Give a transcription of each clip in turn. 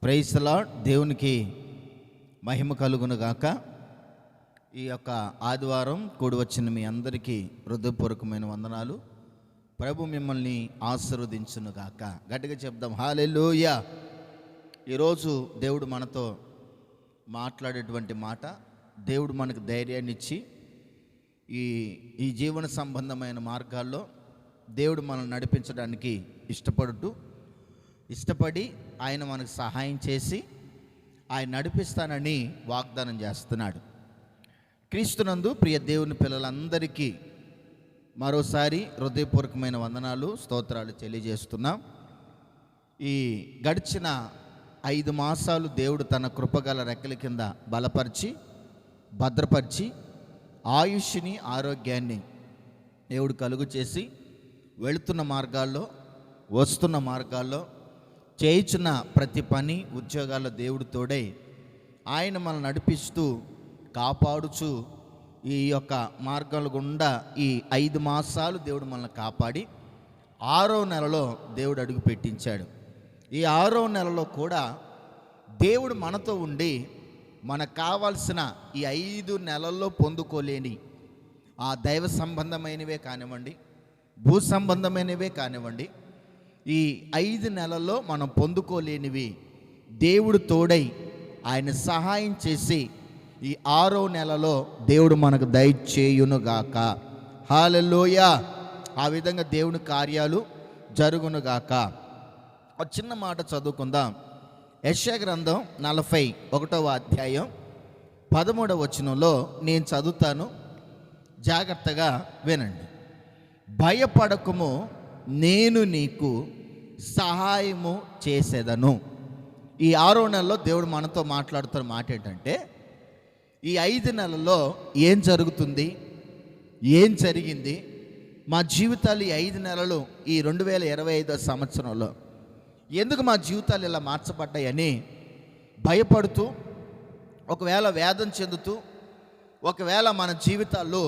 Praise the lord. దేవునికి మహిమ కలుగును గాక. ఈ యొక్క ఆదివారం కూడి వచ్చిన మీ అందరికీ హృదయపూర్వకమైన వందనాలు. ప్రభు మిమ్మల్ని ఆశీర్వదించును గాక. గట్టిగా చెప్దాం హల్లెలూయా. ఈరోజు దేవుడు మనతో మాట్లాడేటువంటి మాట, దేవుడు మనకు ధైర్యాన్ని ఇచ్చి ఈ జీవన సంబంధమైన మార్గాల్లో దేవుడు మనల్ని నడిపించడానికి ఇష్టపడి ఆయన మనకు సహాయం చేసి ఆయన నడిపిస్తానని వాగ్దానం చేస్తున్నాడు. క్రీస్తునందు ప్రియ దేవుని పిల్లలందరికీ మరోసారి హృదయపూర్వకమైన వందనాలు, స్తోత్రాలు తెలియజేస్తున్నాం. ఈ గడిచిన 5 మాసాలు దేవుడు తన కృపగల రెక్కల కింద బలపరిచి భద్రపరిచి ఆయుష్ని, ఆరోగ్యాన్ని దేవుడు కలుగు చేసి వెళుతున్న మార్గాల్లో, వస్తున్న మార్గాల్లో, చేయుచున్న ప్రతి పని, ఉద్యోగాల్లో దేవుడు తోడై ఆయన మనల్ని నడిపిస్తూ కాపాడుచు ఈ యొక్క మార్గాల గుండా ఈ 5 మాసాలు దేవుడు మనల్ని కాపాడి 6వ నెలలో దేవుడు అడుగు పెట్టించాడు. ఈ 6వ నెలలో కూడా దేవుడు మనతో ఉండి మనకు కావాల్సిన ఈ 5 నెలల్లో పొందుకోలేని ఆ దైవ సంబంధమైనవే కానివ్వండి, భూ సంబంధమైనవే కానివ్వండి, ఈ 5 నెలల్లో మనం పొందుకోలేనివి దేవుడు తోడై ఆయన సహాయం చేసి ఈ 6వ నెలలో దేవుడు మనకు దయచేయునుగాక. హల్లెలూయా. ఆ విధంగా దేవుని కార్యాలు జరుగునుగాక. ఒక చిన్న మాట చదువుకుందాం. యెషయా గ్రంథం 41వ అధ్యాయం 13వ వచనంలో నేను చదువుతాను, జాగ్రత్తగా వినండి. భయపడకుము, నేను నీకు సహాయము చేసేదను. ఈ 6వ నెలలో దేవుడు మనతో మాట్లాడుతున్న మాట ఏంటంటే, ఈ 5 నెలల్లో ఏం జరుగుతుంది, ఏం జరిగింది, మా జీవితాలు ఈ 5 నెలలు, ఈ 2025వ సంవత్సరంలో ఎందుకు మా జీవితాలు ఇలా మార్చబడ్డాయని భయపడుతూ, ఒకవేళ వేదన చెందుతూ, ఒకవేళ మన జీవితాల్లో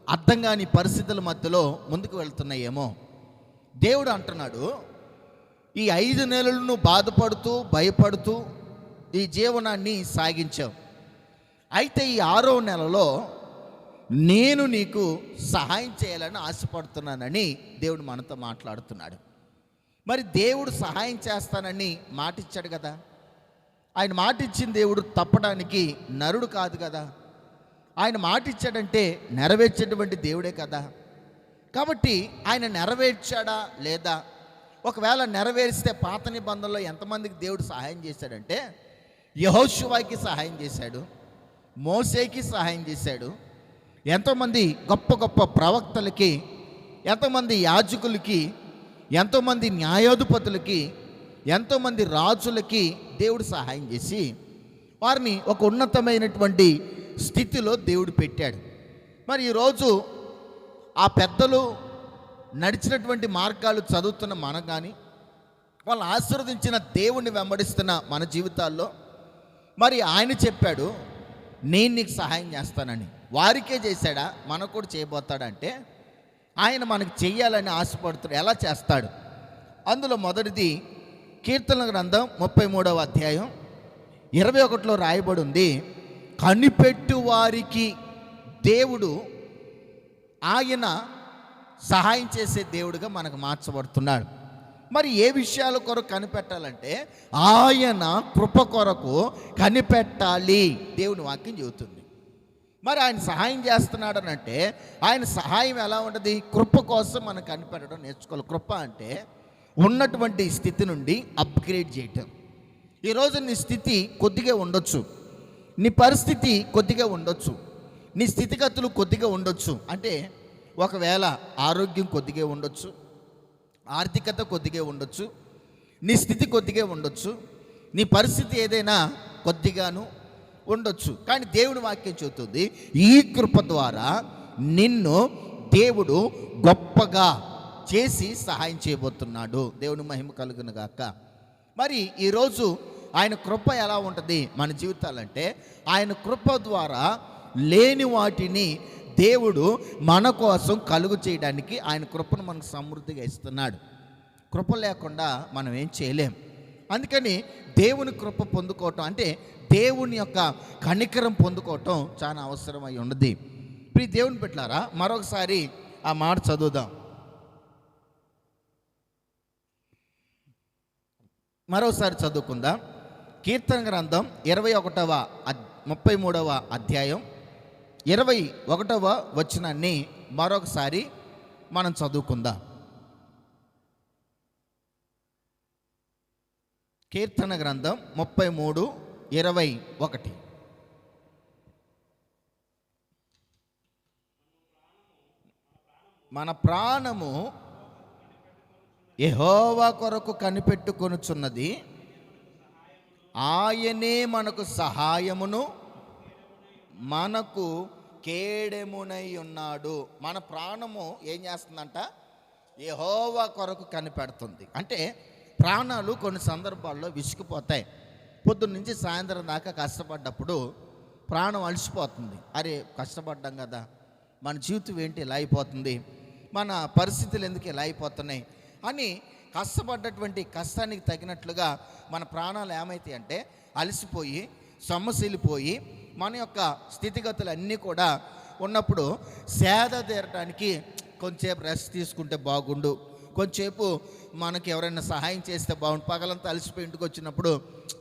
అర్థం కాని పరిస్థితుల మధ్యలో ముందుకు వెళ్తున్నాయేమో దేవుడు అంటున్నాడు, ఈ 5 నెలలు నువ్వు బాధపడుతూ భయపడుతూ ఈ జీవనాన్ని సాగించావు. అయితే ఈ 6వ నెలలో నేను నీకు సహాయం చేయాలని ఆశపడుతున్నానని దేవుడు మనతో మాట్లాడుతున్నాడు. మరి దేవుడు సహాయం చేస్తానని మాటిచ్చాడు కదా. ఆయన మాటిచ్చిన దేవుడు తప్పడానికి నరుడు కాదు కదా. ఆయన మాటిచ్చాడంటే నెరవేర్చేటువంటి దేవుడే కదా. కాబట్టి ఆయన నెరవేర్చాడా లేదా? ఒకవేళ నెరవేరిస్తే పాత నిబంధనలో ఎంతమందికి దేవుడు సహాయం చేశాడంటే, యెహోషువకి సహాయం చేశాడు, మోసేకి సహాయం చేశాడు, ఎంతోమంది గొప్ప గొప్ప ప్రవక్తలకి, ఎంతోమంది యాజకులకి, ఎంతోమంది న్యాయాధిపతులకి, ఎంతోమంది రాజులకి దేవుడు సహాయం చేసి వారిని ఒక ఉన్నతమైనటువంటి స్థితిలో దేవుడు పెట్టాడు. మరి ఈరోజు ఆ పెద్దలు నడిచినటువంటి మార్గాలు చదువుతున్న మనం కానీ, వాళ్ళు ఆశీర్వదించిన దేవుణ్ణి వెంబడిస్తున్న మన జీవితాల్లో మరి ఆయన చెప్పాడు, నేను నీకు సహాయం చేస్తానని. వారికే చేశాడా, మనకు కూడా చేయబోతాడంటే ఆయన మనకు చెయ్యాలని ఆశపడుతాడు. ఎలా చేస్తాడు? అందులో మొదటిది కీర్తనల గ్రంథం 33వ అధ్యాయం 21లో రాయబడి ఉంది, కనిపెట్టు వారికి దేవుడు ఆయన సహాయం చేసే దేవుడిగా మనకు మార్చబడుతున్నాడు. మరి ఏ విషయాల కొరకు కనిపెట్టాలంటే ఆయన కృప కొరకు కనిపెట్టాలి, దేవుని వాక్యం చెబుతుంది. మరి ఆయన సహాయం చేస్తున్నాడు అంటే ఆయన సహాయం ఎలా ఉంటుంది? కృప కోసం మనం కనిపెట్టడం నేర్చుకోవాలి. కృప అంటే ఉన్నటువంటి స్థితి నుండి అప్గ్రేడ్ చేయటం. ఈరోజు నీ స్థితి కొద్దిగా ఉండొచ్చు, నీ పరిస్థితి కొద్దిగా ఉండొచ్చు, నీ స్థితిగతులు కొద్దిగా ఉండొచ్చు. అంటే ఒకవేళ ఆరోగ్యం కొద్దిగా ఉండొచ్చు, ఆర్థికత కొద్దిగా ఉండొచ్చు, నీ స్థితి కొద్దిగా ఉండొచ్చు, నీ పరిస్థితి ఏదైనా కొద్దిగాను ఉండొచ్చు. కానీ దేవుడి వాక్యం చెబుతుంది, ఈ కృప ద్వారా నిన్ను దేవుడు గొప్పగా చేసి సహాయం చేయబోతున్నాడు. దేవుని మహిమ కలుగును గాక. మరి ఈరోజు ఆయన కృప ఎలా ఉంటుంది మన జీవితాలంటే, ఆయన కృప ద్వారా లేని వాటిని దేవుడు మన కోసం కలుగు చేయడానికి ఆయన కృపను మనకు సమృద్ధిగా ఇస్తున్నాడు. కృప లేకుండా మనం ఏం చేయలేం. అందుకని దేవుని కృప పొందుకోవటం అంటే దేవుని యొక్క కనికరం పొందుకోవటం చాలా అవసరమై ఉన్నది. ప్రియ దేవుని బిడ్డలారా, మరొకసారి ఆ మాట చదువుదాం. మరోసారి చదువుకుందాం. కీర్తన గ్రంథం 33వ అధ్యాయం 21వ వచనాన్ని మరొకసారి మనం చదువుకుందాం. కీర్తన గ్రంథం 33:21. మన ప్రాణము యెహోవా కొరకు కనిపెట్టుకొనుచున్నది, ఆయనే మనకు సహాయమును మనకు కేడెమునై ఉన్నాడు. మన ప్రాణము ఏం చేస్తుందంట? యెహోవా కొరకు కనిపెడుతుంది. అంటే ప్రాణాలు కొన్ని సందర్భాల్లో విసిగిపోతాయి. పొద్దున్న నుంచి సాయంత్రం దాకా కష్టపడ్డప్పుడు ప్రాణం అలసిపోతుంది. అరే కష్టపడ్డాం కదా, మన జీవితం ఏంటి ఇలా అయిపోతుంది, మన పరిస్థితులు ఎందుకు ఇలా అయిపోతున్నాయి అని కష్టపడ్డటువంటి కష్టానికి తగినట్లుగా మన ప్రాణాలు ఏమైతాయి అంటే అలసిపోయి సొమ్మసిల్లిపోయి మన యొక్క స్థితిగతులు అన్నీ కూడా ఉన్నప్పుడు సేద తీరటానికి కొంచెంసేపు రెస్ట్ తీసుకుంటే బాగుండు, కొంచెంసేపు మనకి ఎవరైనా సహాయం చేస్తే బాగుండు, పగలంతా అలసిపోయి ఇంటికి వచ్చినప్పుడు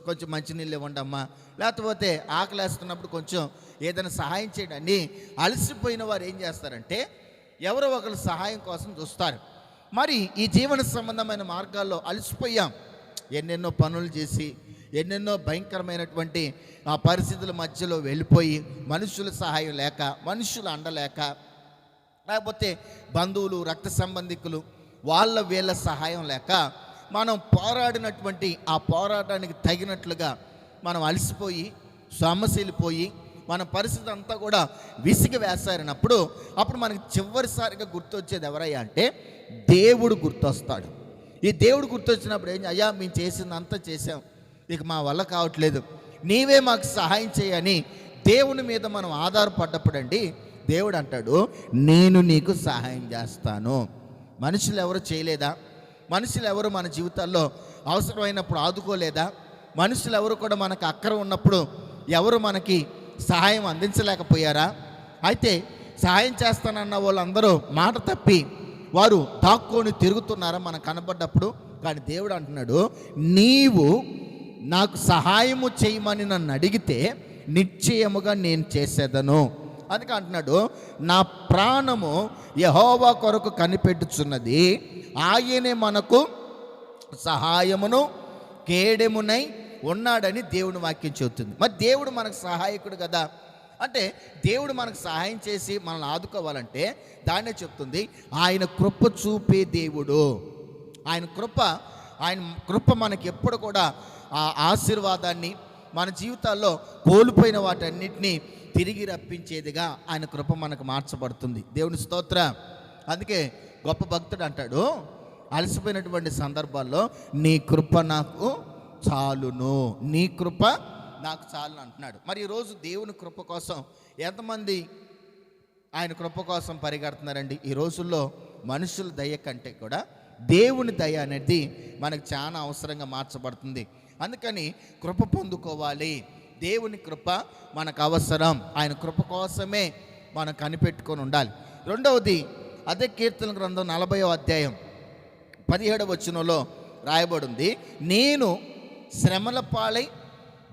కొంచెం మంచినీళ్ళు ఇవ్వండి అమ్మా, లేకపోతే ఆకలేస్తున్నప్పుడు కొంచెం ఏదైనా సహాయం చేయడాన్ని అలసిపోయిన వారు ఏం చేస్తారంటే ఎవరో ఒకరు సహాయం కోసం చూస్తారు. మరి ఈ జీవన సంబంధమైన మార్గాల్లో అలసిపోయాం, ఎన్నెన్నో పనులు చేసి ఎన్నెన్నో భయంకరమైనటువంటి ఆ పరిస్థితుల మధ్యలో వెళ్ళిపోయి మనుషుల సహాయం లేక, మనుషులు అండలేక, లేకపోతే బంధువులు రక్త సంబంధికులు వాళ్ళ వీళ్ళ సహాయం లేక మనం పోరాడినటువంటి ఆ పోరాటానికి తగినట్లుగా మనం అలసిపోయి సొమ్మసిల్లిపోయి మన పరిస్థితి అంతా కూడా విసిగి వేసారినప్పుడు అప్పుడు మనకి చివరిసారిగా గుర్తొచ్చేది ఎవరయ్యా అంటే దేవుడు గుర్తొస్తాడు. ఈ దేవుడు గుర్తొచ్చినప్పుడు ఏం, అయ్యా మేము చేసిందంతా చేసాం, ఇక మా వల్ల కావట్లేదు, నీవే మాకు సహాయం చేయని దేవుని మీద మనం ఆధారపడ్డప్పుడు అండి దేవుడు అంటాడు నేను నీకు సహాయం చేస్తాను. మనుషులు ఎవరు చేయలేదా? మనుషులు ఎవరు మన జీవితాల్లో అవసరమైనప్పుడు ఆదుకోలేదా? మనుషులు ఎవరు కూడా మనకు అక్కర ఉన్నప్పుడు ఎవరు మనకి సహాయం అందించలేకపోయారా? అయితే సహాయం చేస్తానన్న వాళ్ళందరూ మాట తప్పి వారు దాక్కొని తిరుగుతున్నారా మనకు కనబడ్డప్పుడు? కానీ దేవుడు అంటున్నాడు నీవు నాకు సహాయము చేయమని నన్ను అడిగితే నిశ్చయముగా నేను చేసేదను. అందుకే అంటున్నాడు నా ప్రాణము యెహోవా కొరకు కనిపెట్టుచున్నది, ఆయనే మనకు సహాయమును కేడెమునై ఉన్నాడని దేవుని వాక్యం చెబుతుంది. మరి దేవుడు మనకు సహాయకుడు కదా, అంటే దేవుడు మనకు సహాయం చేసి మనల్ని ఆదుకోవాలంటే దాన్నే చెప్తుంది ఆయన కృప చూపే దేవుడు. ఆయన కృప మనకి ఎప్పుడు కూడా ఆ ఆశీర్వాదాన్ని మన జీవితాల్లో కోల్పోయిన వాటన్నిటినీ తిరిగి రప్పించేదిగా ఆయన కృప మనకు మార్చబడుతుంది. దేవుని స్తోత్ర. అందుకే గొప్ప భక్తుడు అంటాడు అలసిపోయినటువంటి సందర్భాల్లో నీ కృప నాకు చాలును, నీ కృప నాకు చాలును అంటున్నాడు. మరి ఈరోజు దేవుని కృప కోసం ఎంతమంది ఆయన కృప కోసం పరిగెడుతున్నారండి? ఈ రోజుల్లో మనుషుల దయ కంటే కూడా దేవుని దయ అనేది మనకు చాలా అవసరంగా మార్చబడుతుంది. అందుకని కృప పొందుకోవాలి, దేవుని కృప మనకు అవసరం, ఆయన కృప కోసమే మనం కనిపెట్టుకొని ఉండాలి. రెండవది అదే కీర్తన గ్రంథం 40వ అధ్యాయం 17వ వచనంలో రాయబడి ఉంది, నేను శ్రమల పాలై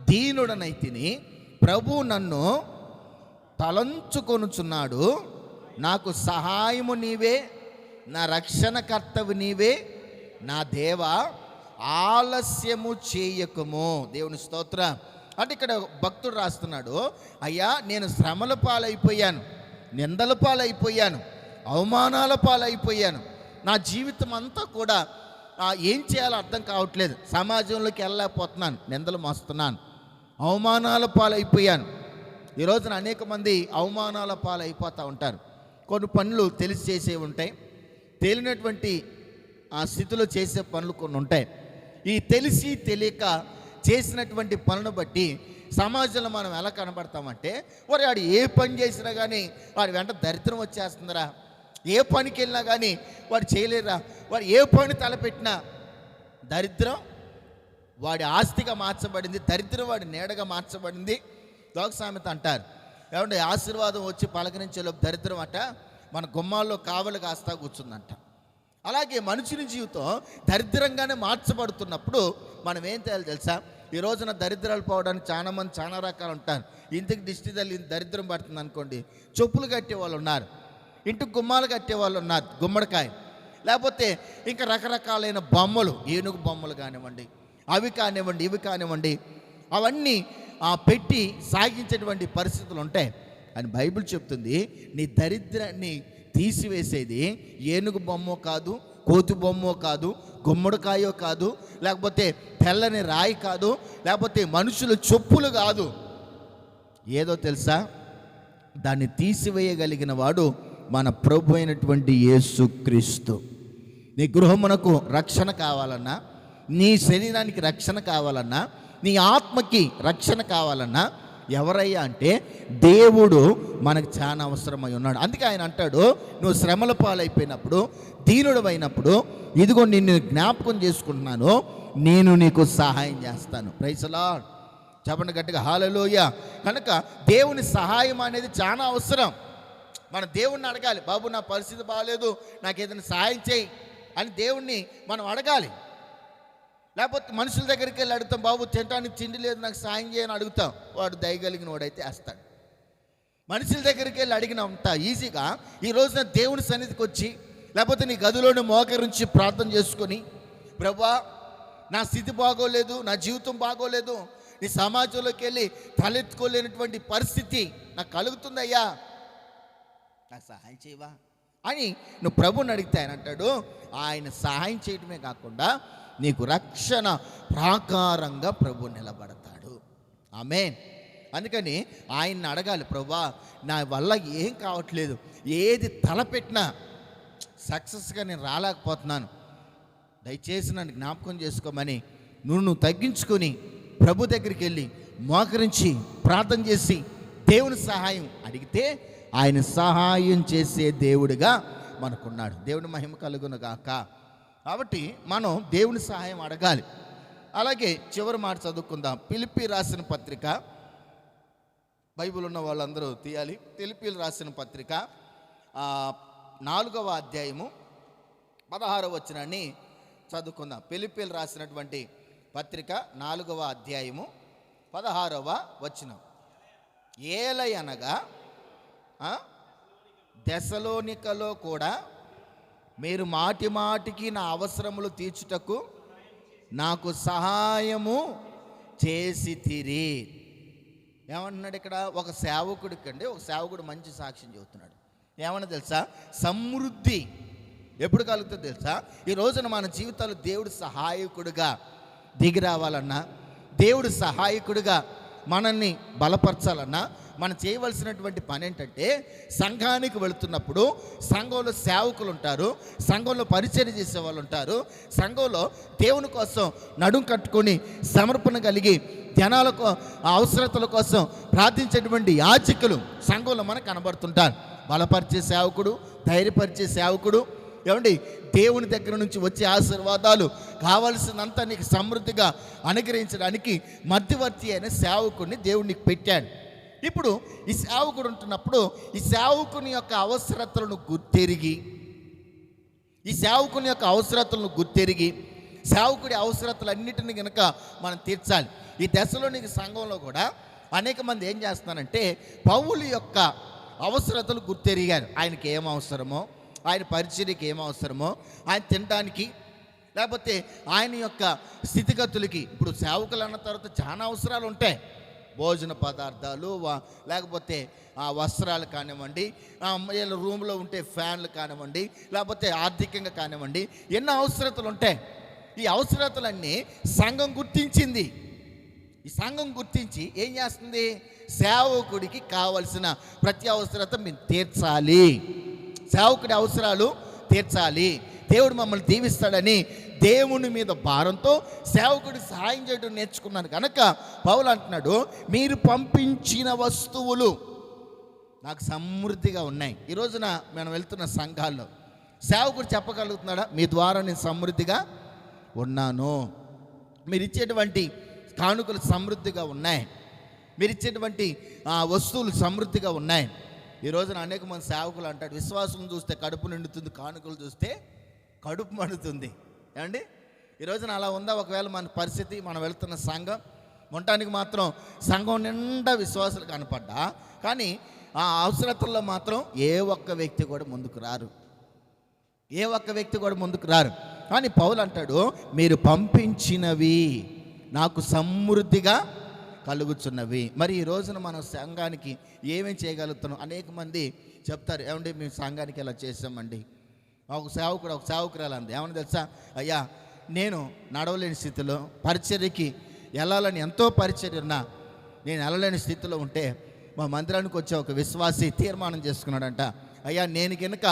దీనుడనైతిని, ప్రభు నన్ను తలంచుకొనుచున్నాడు, నాకు సహాయము నీవే, నా రక్షణకర్తవు నీవే, నా దేవా ఆలస్యము చేయకము. దేవుని స్తోత్ర. అంటే ఇక్కడ భక్తుడు రాస్తున్నాడు, అయ్యా నేను శ్రమల పాలైపోయాను, నిందల పాలైపోయాను, అవమానాల పాలైపోయాను, నా జీవితం అంతా కూడా ఏం చేయాలో అర్థం కావట్లేదు, సమాజంలోకి వెళ్ళలేకపోతున్నాను, నిందలు మోస్తున్నాను, అవమానాల పాలైపోయాను. ఈ రోజున అనేక మంది అవమానాల పాలైపోతూ ఉంటారు. కొన్ని పనులు తెలిసి చేసే ఉంటాయి, తేలినటువంటి ఆ స్థితిలో చేసే పనులు కొన్ని ఉంటాయి. ఈ తెలిసి తెలియక చేసినటువంటి పనులను బట్టి సమాజంలో మనం ఎలా కనబడతామంటే వాడు ఏ పని చేసినా కానీ వాడి వెంట దరిద్రం వచ్చేస్తుందిరా, ఏ పనికి వెళ్ళినా కానీ వాడు చేయలేరా, వాడు ఏ పని తలపెట్టినా దరిద్రం వాడి ఆస్తిగా మార్చబడింది, దరిద్రం వాడి నీడగా మార్చబడింది. లోక సామెత అంటారు, ఏమంటే ఆశీర్వాదం వచ్చి పలకరించేలోపు దరిద్రం అట మన గుమ్మాల్లో కావలు కాస్తా కూర్చుందంట. అలాగే మనుషుని జీవితం దరిద్రంగానే మార్చబడుతున్నప్పుడు మనం ఏం చేయాలి తెలుసా? ఈ రోజున దరిద్రాలు పోవడానికి చాలామంది చాలా రకాలు ఉంటారు. ఇంటికి దిష్టి తల్లి దరిద్రం పడుతుంది అనుకోండి, చెప్పులు కట్టే వాళ్ళు ఉన్నారు, ఇంటికి గుమ్మాలు కట్టే వాళ్ళు ఉన్నారు, గుమ్మడికాయ, లేకపోతే ఇంకా రకరకాలైన బొమ్మలు, ఏనుగు బొమ్మలు కానివ్వండి, అవి కానివ్వండి, ఇవి కానివ్వండి, అవన్నీ పెట్టి సాగించేటువంటి పరిస్థితులు ఉంటాయి అని బైబిల్ చెప్తుంది. నీ దరిద్రాన్ని తీసివేసేది ఏనుగు బొమ్మో కాదు, కోతి బొమ్మో కాదు, గుమ్మడికాయో కాదు, లేకపోతే తెల్లని రాయి కాదు, లేకపోతే మనుషుల చెప్పులు కాదు. ఏదో తెలుసా? దాన్ని తీసివేయగలిగిన వాడు మన ప్రభు అయినటువంటి యేసుక్రీస్తు. నీ గృహమునకు రక్షణ కావాలన్నా, నీ శరీరానికి రక్షణ కావాలన్నా, నీ ఆత్మకి రక్షణ కావాలన్నా ఎవరయ్యా అంటే దేవుడు మనకు చాలా అవసరమై ఉన్నాడు. అందుకే ఆయన అంటాడు, నువ్వు శ్రమల పాలైపోయినప్పుడు, దీనుడు అయినప్పుడు, ఇదిగో నిన్ను జ్ఞాపకం చేసుకుంటున్నాను, నేను నీకు సహాయం చేస్తాను. Praise the Lord. చెప్పండి గట్టిగా హల్లెలూయా. కనుక దేవుని సహాయం అనేది చాలా అవసరం. మన దేవుణ్ణి అడగాలి, బాబు నా పరిస్థితి బాగాలేదు, నాకు ఏదైనా సహాయం చేయి అని దేవుణ్ణి మనం అడగాలి. లేకపోతే మనుషుల దగ్గరికి వెళ్ళి అడుగుతాం, బాబు తినడానికి తిండి లేదు నాకు సాయం చేయని అడుగుతాం, వాడు దయగలిగిన వాడైతే వేస్తాడు. మనుషుల దగ్గరికి వెళ్ళి అడిగినంత ఈజీగా ఈ రోజున దేవుని సన్నిధికి వచ్చి, లేకపోతే నీ గదిలోని మోకరించి ప్రార్థన చేసుకొని, ప్రభువా నా స్థితి బాగోలేదు, నా జీవితం బాగోలేదు, నీ సమాజంలోకి వెళ్ళి తలెత్తుకోలేనటువంటి పరిస్థితి నాకు కలుగుతుందయ్యా, నాకు సహాయం చేయవా అని నువ్వు ప్రభుని అడిగితే ఆయన అంటాడు, ఆయన సహాయం చేయడమే కాకుండా నీకు రక్షణ ప్రాకారంగా ప్రభు నిలబడతాడు. ఆమేన్. అందుకని ఆయన్ని అడగాలి, ప్రభువా నా వల్ల ఏం కావట్లేదు, ఏది తలపెట్టినా సక్సెస్గా నేను రాలేకపోతున్నాను, దయచేసి నన్ను జ్ఞాపకం చేసుకోమని నువ్వు తగ్గించుకొని ప్రభు దగ్గరికి వెళ్ళి మోకరించి ప్రార్థన చేసి దేవుని సహాయం అడిగితే ఆయన సహాయం చేసే దేవుడిగా మనకున్నాడు. దేవుని మహిమ కలుగును గాక. కాబట్టి మనం దేవుని సహాయం అడగాలి. అలాగే చివరి మాట చదువుకుందాం. ఫిలిప్పీ రాసిన పత్రిక, బైబిల్ ఉన్న వాళ్ళందరూ తీయాలి. ఫిలిప్పీలు రాసిన పత్రిక 4వ అధ్యాయము 16వ వచనాన్ని చదువుకుందాం. ఫిలిప్పీలు రాసినటువంటి పత్రిక 4వ అధ్యాయము 16వ వచనం. ఏలయనగా దెసలోనికలో కూడా మీరు మాటి మాటికి నా అవసరములు తీర్చుటకు నాకు సహాయము చేసి తీరి. ఏమంటున్నాడు ఇక్కడ? ఒక సేవకుడికి అండి, ఒక సేవకుడు మంచి సాక్ష్యం చెబుతున్నాడు. ఏమన్నా తెలుసా? సమృద్ధి ఎప్పుడు కలుగుతుందో తెలుసా? ఈ రోజున మన జీవితాలు దేవుడు సహాయకుడిగా దిగి రావాలన్నా, దేవుడు సహాయకుడిగా మనల్ని బలపరచాలన్నా మనం చేయవలసినటువంటి పని ఏంటంటే, సంఘానికి వెళుతున్నప్పుడు సంఘంలో సేవకులు ఉంటారు, సంఘంలో పరిచర్య చేసే వాళ్ళు ఉంటారు, సంఘంలో దేవుని కోసం నడుం కట్టుకొని సమర్పణ కలిగి జనాలకు అవసరతల కోసం ప్రార్థించేటువంటి యాజకులు సంఘంలో మనకు కనబడుతుంటారు. బలపరిచే సేవకుడు, ధైర్యపరిచే సేవకుడు, ఏమండి దేవుని దగ్గర నుంచి వచ్చే ఆశీర్వాదాలు కావలసినంత నీకు సమృద్ధిగా అనుగ్రహించడానికి మధ్యవర్తి అయిన సేవకుడిని దేవుడు నీకు పెట్టాడు. ఇప్పుడు ఈ సేవకుడు ఉంటున్నప్పుడు ఈ సేవకుని యొక్క అవసరతలను గుర్తెరిగి సేవకుడి అవసరతలన్నిటిని కనుక మనం తీర్చాలి. ఈ దశలోని సంఘంలో కూడా అనేక మంది ఏం చేస్తున్నారంటే, పౌలు యొక్క అవసరతలు గుర్తెరిగారు. ఆయనకి ఏం అవసరమో, ఆయన పరిచర్యకి ఏం అవసరమో, ఆయన తినడానికి, లేకపోతే ఆయన యొక్క స్థితిగతులకి. ఇప్పుడు సేవకులు అన్న తర్వాత చాలా అవసరాలు ఉంటాయి. భోజన పదార్థాలు, లేకపోతే వస్త్రాలు కానివ్వండి, వీళ్ళ రూమ్లో ఉంటే ఫ్యాన్లు కానివ్వండి, లేకపోతే ఆర్థికంగా కానివ్వండి, ఎన్నో అవసరతలు ఉంటాయి. ఈ అవసరతలన్నీ సంఘం గుర్తించింది. ఈ సంఘం గుర్తించి ఏం చేస్తుంది? సేవకుడికి కావలసిన ప్రతి అవసరత మేము తీర్చాలి, సేవకుడి అవసరాలు తీర్చాలి, దేవుడు మమ్మల్ని దీవిస్తాడని దేవుని మీద భారంతో సేవకుడికి సహాయం చేయడం నేర్చుకున్నాను. కనుక పౌలు అంటున్నాడు, మీరు పంపించిన వస్తువులు నాకు సమృద్ధిగా ఉన్నాయి. ఈ రోజున మనం వెళ్తున్న సంఘాల్లో సేవకుడు చెప్పగలుగుతున్నాడా, మీ ద్వారా నేను సమృద్ధిగా ఉన్నాను? మీరు ఇచ్చేటువంటి కానుకలు సమృద్ధిగా ఉన్నాయి, మీరు ఇచ్చేటువంటి వస్తువులు సమృద్ధిగా ఉన్నాయి. ఈ రోజున అనేక మంది సేవకులు అంటాడు, విశ్వాసం చూస్తే కడుపు నిండుతుంది, కానుకలు చూస్తే కడుపు మండుతుంది. ఏమండి, ఈ రోజున అలా ఉందా? ఒకవేళ మన పరిస్థితి, మనం వెళ్తున్న సంఘం ఉండటానికి మాత్రం సంఘం నిండా విశ్వాసాలు కనపడ్డా, కానీ ఆ అవసరతల్లో మాత్రం ఏ ఒక్క వ్యక్తి కూడా ముందుకు రారు, ఏ ఒక్క వ్యక్తి కూడా ముందుకు రారు. కానీ పౌలు అంటాడు, మీరు పంపించినవి నాకు సమృద్ధిగా కలుగుచున్నవి. మరి ఈ రోజున మనం సంఘానికి ఏమేం చేయగలుగుతున్నాం? అనేక మంది చెప్తారు, ఏమండి మేము సంఘానికి ఇలా చేసామండి. ఒక సేవకురాలు అంది, ఏమని తెలుసా, అయ్యా నేను నడవలేని స్థితిలో పరిచర్యకి వెళ్ళాలని ఎంతో పరిచర్య ఉన్నా నేను వెళ్ళలేని స్థితిలో ఉంటే మా మందిరానికి వచ్చే ఒక విశ్వాసి తీర్మానం చేసుకున్నాడంట, అయ్యా నేను కనుక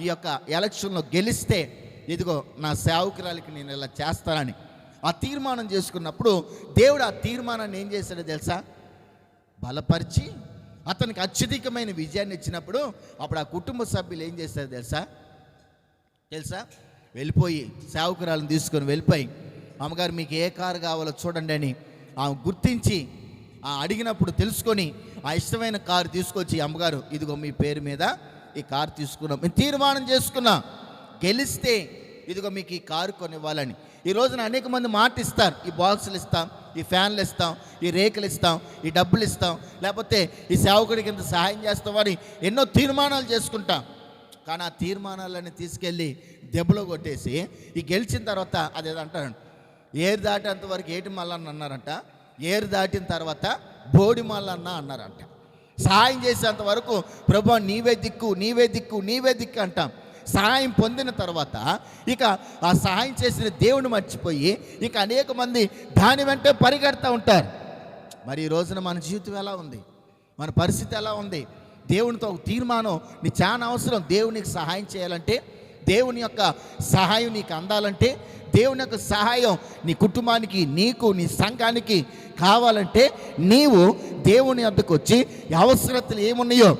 ఈ యొక్క ఎలక్షన్లో గెలిస్తే ఇదిగో నా సేవకురాలికి నేను ఇలా చేస్తానని ఆ తీర్మానం చేసుకున్నప్పుడు దేవుడు ఆ తీర్మానాన్ని ఏం చేశాడో తెలుసా, బలపరిచి అతనికి అత్యధికమైన విజయాన్ని ఇచ్చినప్పుడు అప్పుడు ఆ కుటుంబ సభ్యులు ఏం చేశారో తెలుసా వెళ్ళిపోయి సేవకురాలను తీసుకొని వెళ్ళిపోయి, అమ్మగారు మీకు ఏ కారు కావాలో చూడండి అని ఆమె గుర్తించి అడిగినప్పుడు తెలుసుకొని ఆ ఇష్టమైన కారు తీసుకొచ్చి, అమ్మగారు ఇదిగో మీ పేరు మీద ఈ కారు తీసుకున్నాం, మేము తీర్మానం చేసుకున్నాం, గెలిస్తే ఇదిగో మీకు ఈ కారు కొనివ్వాలని. ఈ రోజున అనేక మంది మాట ఇస్తారు, ఈ బాక్సులు ఇస్తాం, ఈ ఫ్యాన్లు ఇస్తాం, ఈ రేకులు ఇస్తాం, ఈ డబ్బులు ఇస్తాం, లేకపోతే ఈ సేవకుడికి ఇంత సహాయం చేస్తామని ఎన్నో తీర్మానాలు చేసుకుంటాం. కానీ ఆ తీర్మానాలన్నీ తీసుకెళ్ళి దెబ్బలో కొట్టేసి ఈ గెలిచిన తర్వాత అదేదో అంటారు, ఏరు దాటేంత వరకు ఏటి మల్లన్న అన్నారంట, ఏరు దాటిన తర్వాత బోడి మల్లన్న అన్నారంట. సహాయం చేసేంత వరకు ప్రభువా నీవే దిక్కు నీవే దిక్కు నీవే దిక్కు అంటాం. సహాయం పొందిన తర్వాత ఇక ఆ సహాయం చేసిన దేవుని మర్చిపోయి ఇక అనేక మంది దాని వెంటే పరిగెడతా ఉంటారు. మరి ఈ రోజున మన జీవితం ఎలా ఉంది, మన పరిస్థితి ఎలా ఉంది? దేవునితో ఒక తీర్మానం నీ చాలా అవసరం. దేవునికి సహాయం చేయాలంటే, దేవుని యొక్క సహాయం నీకు అందాలంటే, దేవుని యొక్క సహాయం నీ కుటుంబానికి, నీకు, నీ సంఘానికి కావాలంటే నీవు దేవుని వద్దకు వచ్చి అవసరతలు ఏమున్నాయో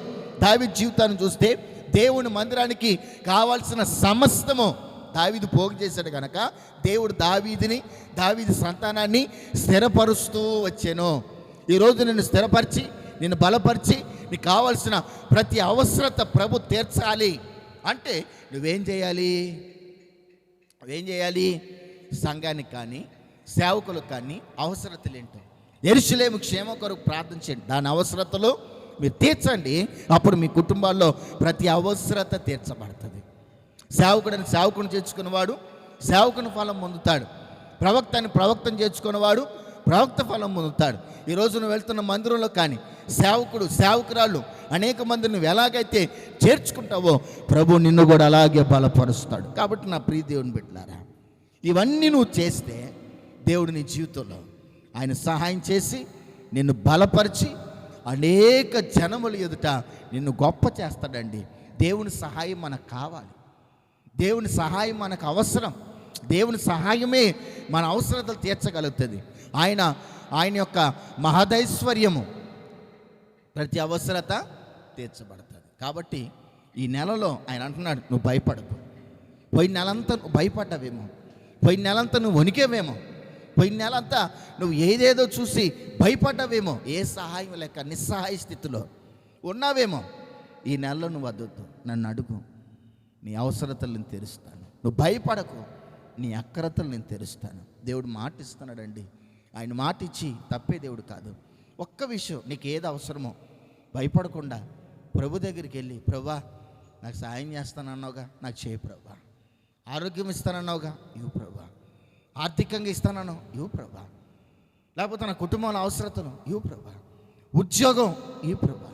దావీదు జీవితాన్ని చూస్తే దేవుని మందిరానికి కావాల్సిన సమస్తము దావీదు పోగు చేశాడు కనుక దేవుడు దావీదు సంతానాన్ని స్థిరపరుస్తూ వచ్చాను. ఈరోజు నిన్ను స్థిరపరిచి, నిన్ను బలపరిచి, నీకు కావాల్సిన ప్రతి అవసరత ప్రభు తీర్చాలి అంటే నువ్వేం చేయాలి? సంఘానికి కానీ సేవకులకు కానీ అవసరతలు ఏంటో యెరూషలేము క్షేమ కొరకు ప్రార్థన చేయండి, దాని అవసరతలు మీరు తీర్చండి. అప్పుడు మీ కుటుంబాల్లో ప్రతి అవసరత తీర్చబడుతుంది. సేవకుడిని చేర్చుకున్నవాడు సేవకుని ఫలం పొందుతాడు, ప్రవక్తను చేర్చుకున్నవాడు ప్రవక్త ఫలం పొందుతాడు. ఈరోజు నువ్వు వెళ్తున్న మందిరంలో కానీ సేవకురాళ్ళు అనేక మంది నువ్వు ఎలాగైతే చేర్చుకుంటావో ప్రభు నిన్ను కూడా అలాగే బలపరుస్తాడు. కాబట్టి నా ప్రియ దేవుని బిడ్డలారా, ఇవన్నీ నువ్వు చేస్తే దేవుడు నీ జీవితంలో ఆయన సహాయం చేసి నిన్ను బలపరిచి అనేక జనముల ఎదుట నిన్ను గొప్ప చేస్తాడండి. దేవుని సహాయం మనకు కావాలి, దేవుని సహాయం మనకు అవసరం. దేవుని సహాయమే మన అవసరతలు తీర్చగలుగుతుంది. ఆయన యొక్క మహదైశ్వర్యము ప్రతి అవసరత తీర్చబడుతుంది. కాబట్టి ఈ నెలలో ఆయన అంటున్నాడు, నువ్వు భయపడకు. పోయిన నెలంతా నువ్వు భయపడ్డావేమో, పోయిన నెలంతా నువ్వు వణికేవేమో, పోయిన నెలంతా నువ్వు ఏదేదో చూసి భయపడ్డావేమో, ఏ సహాయం లేక నిస్సహాయ స్థితిలో ఉన్నావేమో. ఈ నెలలో నువ్వు వద్దొద్దు, నన్ను అడుగు, నీ అవసరతలు నేను తెరుస్తాను. నువ్వు భయపడకు, నీ అక్రతలు నేను తెరుస్తాను. దేవుడు మాట ఇస్తున్నాడండి. ఆయన మాట ఇచ్చి తప్పే దేవుడు కాదు. ఒక్క విషయం, నీకు ఏది అవసరమో భయపడకుండా ప్రభు దగ్గరికి వెళ్ళి, ప్రభువా నాకు సహాయం చేస్తానన్నావుగా, నాకు చేయి ప్రభువా. ఆరోగ్యం ఇస్తానన్నావుగా, ఇవ్వు ప్రభువా. ఆర్థికంగా ఇస్తానన్నావు, ఇవ్వు ప్రభువా. లేకపోతే నా కుటుంబంలో అవసరతను ఇవ్వు ప్రభువా. ఉద్యోగం ఇవ్వు ప్రభువా.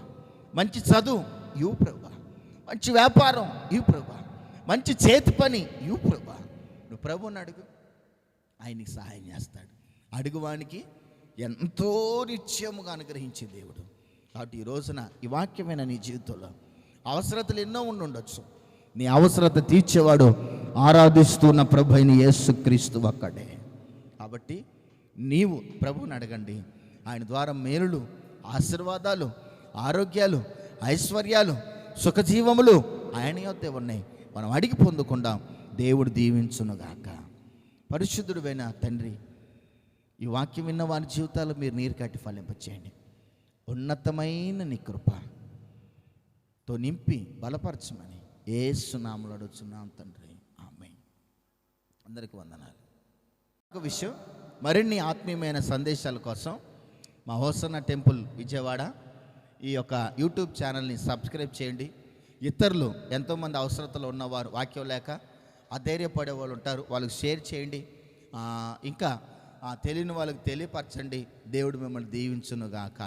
మంచి చదువు ఇవ్వు ప్రభువా. మంచి వ్యాపారం ఇవ్వు ప్రభువా. మంచి చేతి పని ఇవ్వు ప్రభువా. నువ్వు ప్రభువుని అడుగు, ఆయనకి సహాయం చేస్తాడు. అడుగువానికి ఎంతో నిత్యముగా అనుగ్రహించే దేవుడు. కాబట్టి ఈ రోజున ఈ వాక్యమైన నీ జీవితంలో అవసరతలు ఎన్నో ఉండొచ్చు. నీ అవసరత తీర్చేవాడు ఆరాధిస్తున్న ప్రభు అయిన యేసుక్రీస్తు ఒక్కడే. కాబట్టి నీవు ప్రభువుని అడగండి. ఆయన ద్వారా మేలులు, ఆశీర్వాదాలు, ఆరోగ్యాలు, ఐశ్వర్యాలు, సుఖజీవములు ఆయన యొద్దే ఉన్నాయి. మనం అడిగి పొందుకుందాం. దేవుడు దీవించునుగాక. పరిశుద్ధుడైన తండ్రి, ఈ వాక్యం విన్న వారి జీవితాలు మీరు నీరు కట్టి ఫలింపచేయండి. ఉన్నతమైన నీ కృపతో నింపి బలపరచమని యేసు నామములో అడుగుచున్నాం తండ్రి, ఆమేన్. అందరికీ వందనాలు. ఒక విషయం, మరిన్ని ఆత్మీయమైన సందేశాల కోసం మా హోసన్న టెంపుల్ విజయవాడ ఈ యొక్క యూట్యూబ్ ఛానల్ని సబ్స్క్రైబ్ చేయండి. ఇతరులు ఎంతోమంది అవసరతలు ఉన్నవారు, వాక్యం లేక అధైర్యపడే వాళ్ళు ఉంటారు, వాళ్ళకి షేర్ చేయండి. ఇంకా తెలియని వాళ్ళకి తెలియపరచండి. దేవుడు మిమ్మల్ని దీవించునుగాక.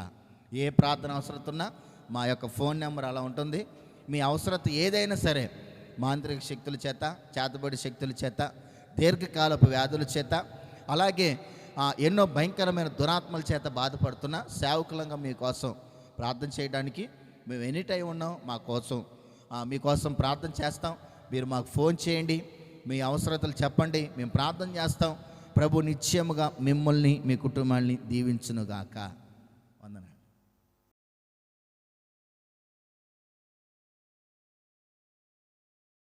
ఏ ప్రార్థన అవసరత ఉన్నా మా యొక్క ఫోన్ నెంబర్ అలా ఉంటుంది. మీ అవసరత ఏదైనా సరే, మాంత్రిక శక్తుల చేత, చేతబడి శక్తుల చేత, దీర్ఘకాలపు వ్యాధుల చేత, అలాగే ఎన్నో భయంకరమైన దురాత్మల చేత బాధపడుతున్న సేవకులంగా మీకోసం ప్రార్థన చేయడానికి మేము ఎనీ టైం ఉన్నాం. మీకోసం ప్రార్థన చేస్తాం. మీరు మాకు ఫోన్ చేయండి, మీ అవసరతలు చెప్పండి, మేము ప్రార్థన చేస్తాం. ప్రభు నిశ్చయముగా మిమ్మల్ని, మీ కుటుంబాన్ని దీవించునుగాక. వందనాలు.